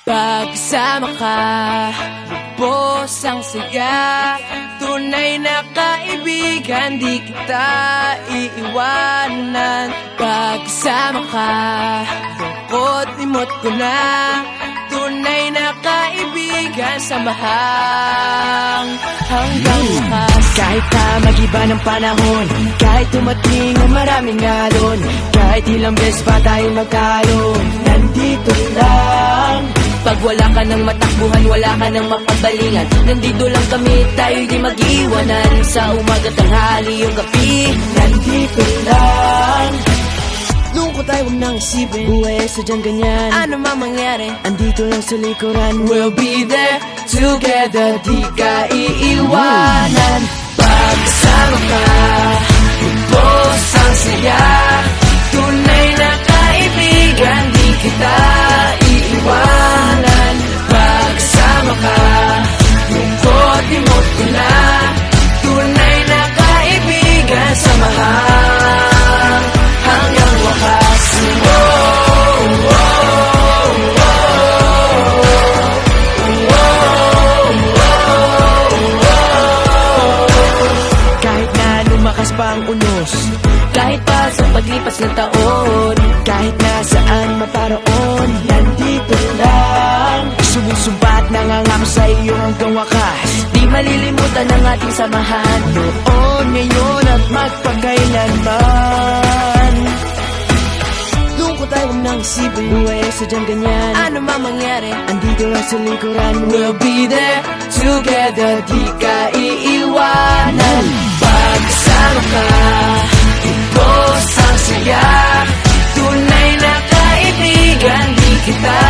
Pagkasama ka, lubos ang saya. Tunay na kaibigan, di kita iiwanan. Pagkasama ka, lungkot limot ko na. Tunay na kaibigan, samahang hanggang wakas. Kahit pa mag-iba ng panahon, kahit tumating ang maraming alon, kahit ilang beses pa tayo magtalo, nandito lang. Pag wala ka ng matakbuhan, wala ka ng mapagbalingan, nandito lang kami, tayo'y di mag-iwanan. Sa umaga, tanghali, yung gabi, Nandito lang. Lungkot tayo, huwag nang isipin, buhay ay sadyang ganyan. ano man mangyari, Andito lang sa likuran, we'll be there together, di ka iiwanan. Pagkasama ka, lubos ang saya. Tunay na kaibigan, di kita iiwanan. Pagkasama ka, lungkot limot ko na. Tunay na kaibigan, samahang hanggang wakas. kahit na lumakas pa ang unos, Kahit pa sa paglipas ng taon, kahit na saan maparoon, nandito lang. Sumusumpa at nangangako sa iyo hanggang wakas. di malilimutan ang ating samahan. Noon, ngayon at magpakailanman. Lungkot tayo, huwag nang isipin, buhay ay sadyang ganyan. Ano man mangyari, Andito lang sa likuran, we'll be there together, di ka iiwanan. Pagkasama ka, lubos ang saya. Tunay na kaibigan, di kita